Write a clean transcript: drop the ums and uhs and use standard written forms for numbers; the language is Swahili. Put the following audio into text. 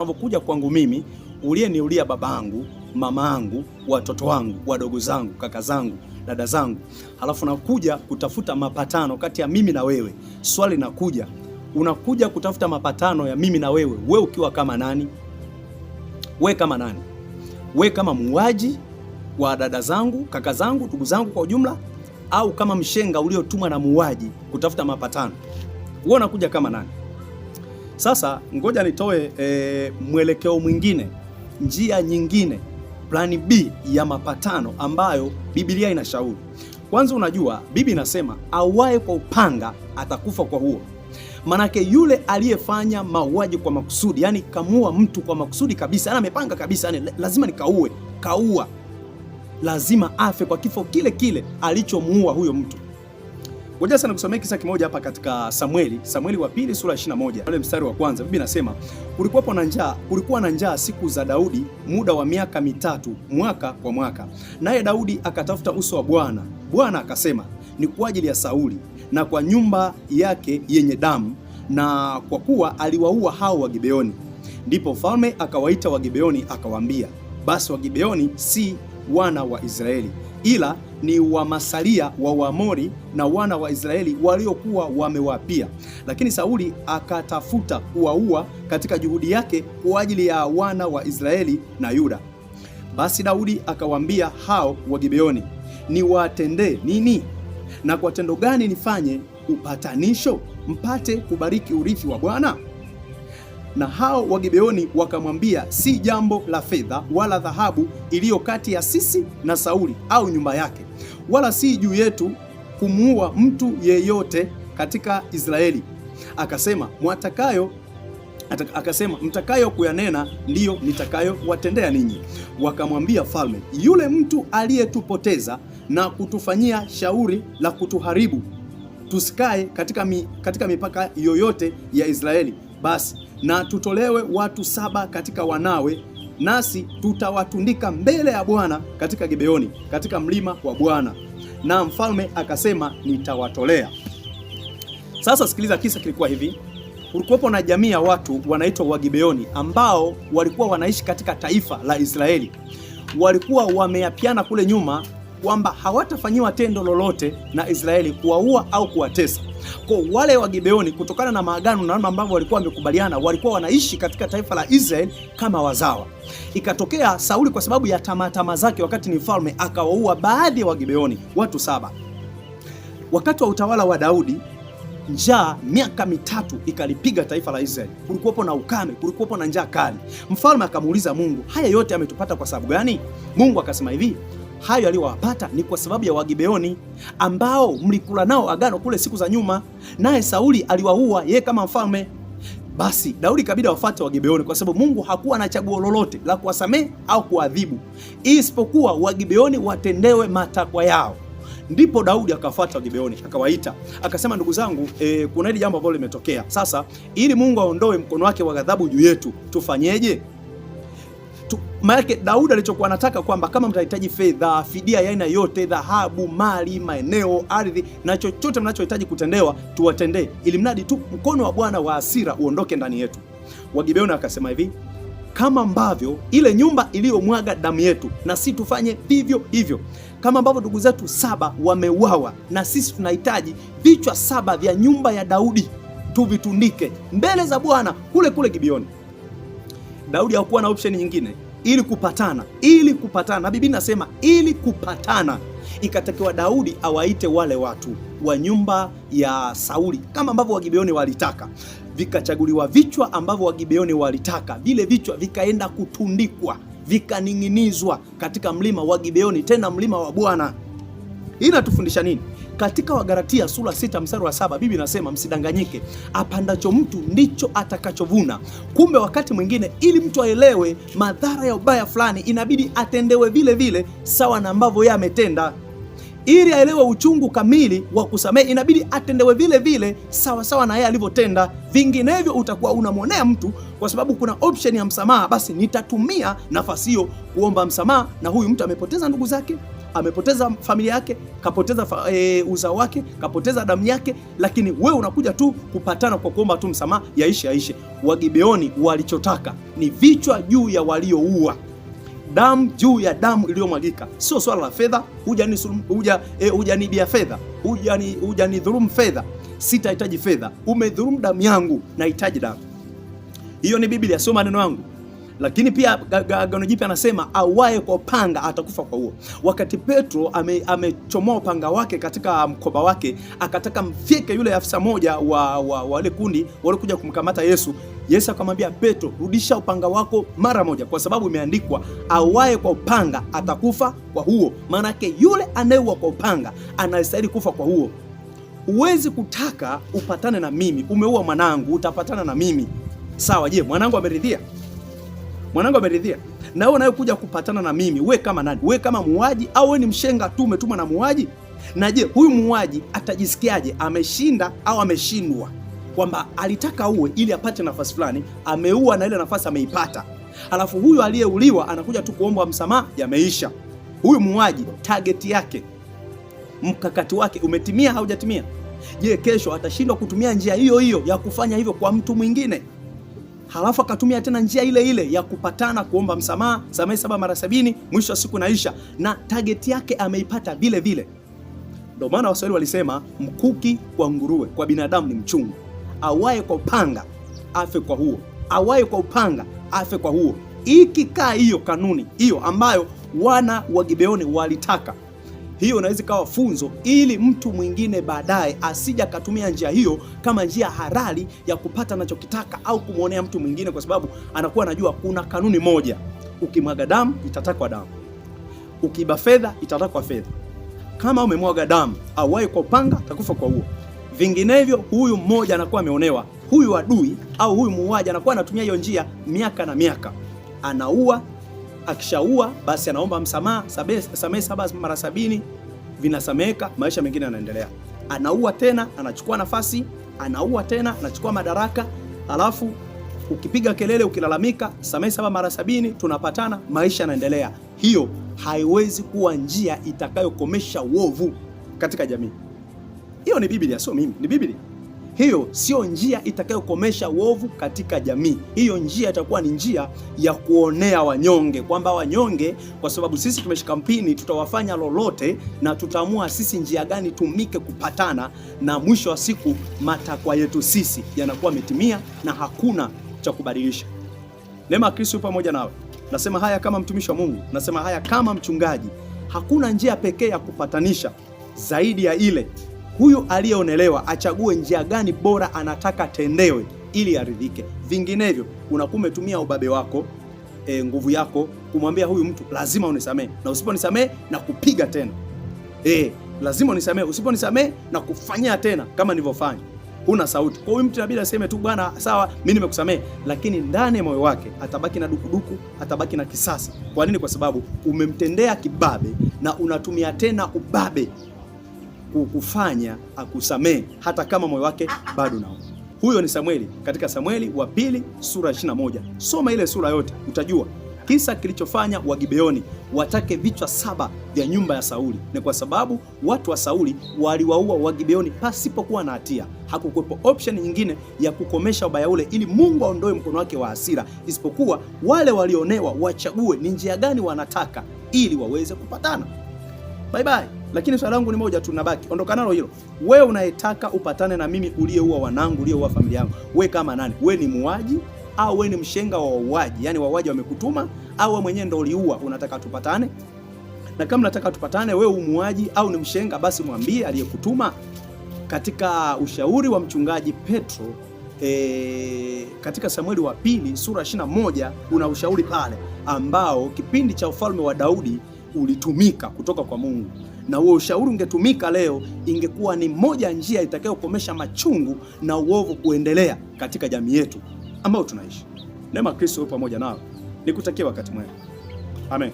Unapokuja kwangu mimi, uliyeniulia babangu, mamaangu, watoto wangu, wadogo zangu, kaka zangu, dada zangu, halafu nakuja kutafuta mapatano kati ya mimi na wewe. Swali nakuja, unakuja kutafuta mapatano ya mimi na wewe, wewe ukiwa kama nani? Wewe kama nani? Wewe kama muuaji wa dada zangu, kaka zangu, ndugu zangu kwa ujumla, au kama mshenga uliotumwa na muuaji kutafuta mapatano? Wewe unakuja kama nani? Sasa ngoja nitoe mwelekeo mwingine, njia nyingine, plani B ya mapatano ambayo Biblia inashauri. Kwanza, unajua Biblia inasema auaye kwa upanga atakufa kwa huo. Manake yule aliyefanya mauaji kwa makusudi, yani kamua mtu kwa makusudi kabisa, yani amepanga kabisa, yani lazima nikaue, kaua, lazima afe kwa kifo kile kile alichomuua huyo mtu. Ngoja sana kusomea kisa kimoja hapa katika Samueli wa pili sura 21 ule mstari wa kwanza. Biblia inasema kulikuwa na njaa siku za Daudi muda wa miaka mitatu, mwaka kwa mwaka. Naye Daudi akatafuta uso wa Bwana. Bwana akasema, ni kwa ajili ya Sauli na kwa nyumba yake yenye damu, na kwa kuwa aliwaua hao Wagibeoni. Ndipo mfalme akawaita Wagibeoni akawaambia, basi Wagibeoni si wana wa Israeli, ila ni wamasalia wa Waamori na wana wa Israeli waliokuwa wamewapia. Lakini Sauli akatafuta kuwaua katika juhudi yake kwa ajili ya wana wa Israeli na Yuda. Basi Daudi akawaambia hao Wagibeoni, niwatendee nini? Na kwa tendo gani nifanye upatanisho mpate kubariki urithi wa Bwana? Na hao Wagibeoni wakamwambia, si jambo la fedha wala dhahabu iliyo kati ya sisi na Sauli au nyumba yake, wala si juu yetu kumuua mtu yeyote katika Israeli. Akasema mtakayo kuyanena ndiyo nitakayo watendea ninyi. Wakamwambia falme, yule mtu aliyetupoteza na kutufanyia shauri la kutuharibu, tusikae katika mipaka yoyote ya Israeli, basi na tutolewe watu 7 katika wanawe, nasi tutawatundika mbele ya Bwana katika Gibeoni, katika mlima wa Bwana. Na mfalme akasema, nitawatolea. Sasa sikiliza, kisa kilikuwa hivi. Kulikuwepo na jamii ya watu wanaitwa Wagibeoni ambao walikuwa wanaishi katika taifa la Israeli. Walikuwa wameapiana kule nyuma kwamba hawatafanyiwa tendo lolote na Israeli, kuwaua au kuwatesa. Kwa wale Wagibeoni, kutokana na maagano na namna ambavyo walikuwa wamekubaliana, walikuwa wanaishi katika taifa la Israeli kama wazawa. Ikatokea Sauli kwa sababu ya tamaa zake, wakati ni mfalme, akawaua baadhi ya Wagibeoni, watu 7. Wakati wa utawala wa Daudi, njaa miaka mitatu ikalipiga taifa la Israeli. Kulikuwepo na ukame, kulikuwepo na njaa kali. Mfalme akamuuliza Mungu, haya yote yametupata kwa sababu gani? Mungu akasema hivi, hayo aliyowapata ni kwa sababu ya Wagibeoni ambao mlikula nao agano kule siku za nyuma, naye Sauli aliwaua yeye kama mfalme. Basi Daudi kabidi wafuate Wagibeoni kwa sababu Mungu hakuwa na chaguo lolote la kuwasamehe au kuadhibu, isipokuwa Wagibeoni watendewe matakwa yao. Ndipo Daudi akafuata Wagibeoni, akawaita, akasema, ndugu zangu, kuna hili jambo ambalo limetokea. Sasa ili Mungu aondoe mkono wake wa ghadhabu juu yetu, tufanyeje? Maana Daudi alichokuwa anataka kwamba kama mtahitaji fedha, fidia ya aina yote, dhahabu, mali, maeneo, ardhi na chochote mnachohitaji kutendewa, tuwatendee, ili mradi tu mkono wa Bwana wa hasira uondoke ndani yetu. Wagibeoni akasema hivi, kama ambavyo ile nyumba iliyomwaga damu yetu, na sisi tufanye vivyo hivyo. Kama ambavyo ndugu zetu 7 wameuawa, na sisi tunahitaji vichwa 7 vya nyumba ya Daudi tuvitundike mbele za Bwana kule kule Gibeoni. Daudi hakuwa na option nyingine ili kupatana. Na Biblia inasema ili kupatana, ikatakiwa Daudi awaite wale watu wa nyumba ya Sauli kama ambavyo Wagibeoni walitaka. Vikachaguliwa vichwa ambavyo Wagibeoni walitaka, vile vichwa vikaenda kutundikwa, vikaning'inizwa katika mlima wa Gibeoni, tena mlima wa Bwana. Hii inatufundisha nini? Katika Wagalatia sura 6 mstari wa 7 Biblia inasema, msidanganyike, apandacho mtu ndicho atakachovuna. Kumbe wakati mwingine, ili mtu aelewe madhara ya ubaya fulani, inabidi atendewe vile vile sawa na ambavyo yeye ametenda. Ili aelewe uchungu kamili wa kusamehe, inabidi atendewe vile vile sawa sawa na yeye alivyotenda. Vinginevyo utakuwa unamwonea mtu, kwa sababu kuna option ya msamaha. Basi nitatumia nafasi hiyo kuomba msamaha, na huyu mtu amepoteza ndugu zake, amepoteza familia yake, kapoteza uzao wake, kapoteza damu yake, lakini wewe unakuja tu kupatana kwa kuomba tu msamaha, yaishe. Wagibeoni walichotaka ni vichwa juu ya walioua, damu juu ya damu iliyomwagika. Sio swala la fedha, hujanibia fedha, hujanidhulumu fedha, sitahitaji fedha, umedhulumu damu yangu, nahitaji damu. Hiyo ni Biblia, sio maneno yangu. Lakini pia Agano Jipya anasema auaye kwa upanga atakufa kwa huo. Wakati Petro amechomoa upanga wake katika mkoba wake, akataka mfyeke yule afisa moja wa wale kundi walikuja kumkamata Yesu, Yesu akamwambia Petro, rudisha upanga wako mara moja, kwa sababu imeandikwa auaye kwa upanga atakufa kwa huo. Maana yake yule anayeua kwa upanga anastahili kufa kwa huo. Huwezi kutaka upatane na mimi, umeua mwanangu, utapatana na mimi. Sawa, je, mwanangu ameridhia? Mwanangu ameridhia. Na wewe unayokuja kupatana na mimi, we kama nani? We kama muuaji au we ni mshenga tu umetumwa na muuaji? Na je, huyu muuaji atajisikiaje? Ameshinda au ameshindwa? Kwamba alitaka uwe ili apate nafasi fulani, ameua na ile nafasi ameipata. Alafu huyu aliyeuliwa anakuja tu kuomba msamaha, yameisha. Huyu muuaji target yake, mkakati wake umetimia, haujatimia? Je, kesho atashindwa kutumia njia hiyo hiyo ya kufanya hivyo kwa mtu mwingine? Halafu akatumia tena njia ile ile ya kupatana, kuomba msamaha, samehe 7 mara 70, mwisho wa siku naisha, na target yake ameipata vile vile. Ndio maana Waswahili walisema mkuki kwa nguruwe, kwa binadamu ni mchungu. Auaye kwa upanga afe kwa huo, auaye kwa upanga afe kwa huo. Ikikaa hiyo kanuni hiyo ambayo wana wa Gibeoni walitaka, hiyo inaweza kawa funzo ili mtu mwingine baadaye asija katumia njia hiyo kama njia halali ya kupata anachokitaka au kumwonea mtu mwingine, kwa sababu anakuwa anajua kuna kanuni moja: ukimwaga damu itatakwa damu, ukiiba fedha itatakwa fedha. Kama umemwaga damu, auaye kwa upanga atakufa kwa huo. Vinginevyo huyu mmoja anakuwa ameonewa, huyu adui au huyu muuaji anakuwa anatumia hiyo njia miaka na miaka, anaua. Akishaua basi anaomba msamaha, samehe 7 mara 70, vinasameka, maisha mengine yanaendelea. Anaua tena, anachukua nafasi, anaua tena, anachukua madaraka. Alafu ukipiga kelele, ukilalamika, samehe 7 mara 70, tunapatana, maisha yanaendelea. Hiyo haiwezi kuwa njia itakayokomesha uovu katika jamii. Hiyo ni Biblia, sio mimi, ni Biblia. Hiyo sio njia itakayokomesha uovu katika jamii. Hiyo njia itakuwa ni njia ya kuonea wanyonge, kwamba wanyonge, kwa sababu sisi tumeshika mpini, tutawafanya lolote na tutaamua sisi njia gani tumike kupatana, na mwisho wa siku matakwa yetu sisi yanakuwa yametimia na hakuna cha kubadilisha. Neema ya Kristo pamoja nawe. Nasema haya kama mtumishi wa Mungu, nasema haya kama mchungaji. Hakuna njia pekee ya kupatanisha zaidi ya ile huyu aliyeonelewa achague njia gani bora anataka tendewe ili aridhike. Vinginevyo unakuwa umetumia ubabe wako, nguvu yako kumwambia huyu mtu lazima unisamehe, na usiponisamehe na kupiga tena. Lazima unisamehe, usiponisamehe na kufanyia tena kama nilivyofanya. Huna sauti. Kwa huyu mtu inabidi aseme tu bwana, sawa, mimi nimekusamehe, lakini ndani ya moyo wake atabaki na dukuduku, atabaki na kisasi. Kwa nini? Kwa sababu umemtendea kibabe na unatumia tena ubabe kukufanya akusamehe hata kama moyo wake bado nao. Huyo ni Samueli, katika Samueli wa pili sura 21. Soma ile sura yote utajua kisa kilichofanya Wagibeoni watake vichwa 7 vya nyumba ya Sauli. Ni kwa sababu watu wa Sauli waliwaua Wagibeoni pasipokuwa na hatia. Hakukuwepo option nyingine ya kukomesha ubaya ule ili Mungu aondoe mkono wake wa hasira, isipokuwa wale walionewa wachague ni njia gani wanataka ili waweze kupatana. Bye bye. Lakini swali langu ni moja tu, nabaki ondoka nalo hilo. Wewe unayetaka upatane na mimi, uliyeua wanangu, uliyeua familia yangu, wewe kama nani? Wewe ni muuaji au wewe ni mshenga wa wauaji? Yaani wauaji wamekutuma au wewe mwenyewe ndio uliua unataka tupatane? Na kama nataka tupatane, wewe muuaji au ni mshenga, basi mwambie aliyekutuma. Katika ushauri wa mchungaji Petro, katika Samueli wa pili sura 21 una ushauri pale ambao kipindi cha ufalme wa Daudi ulitumika kutoka kwa Mungu, na huo ushauri ungetumika leo, ingekuwa ni moja njia itakayokomesha machungu na uovu kuendelea katika jamii yetu ambayo tunaishi. Neema Kristo pamoja nao. Nikutakia wakati mwema. Amen.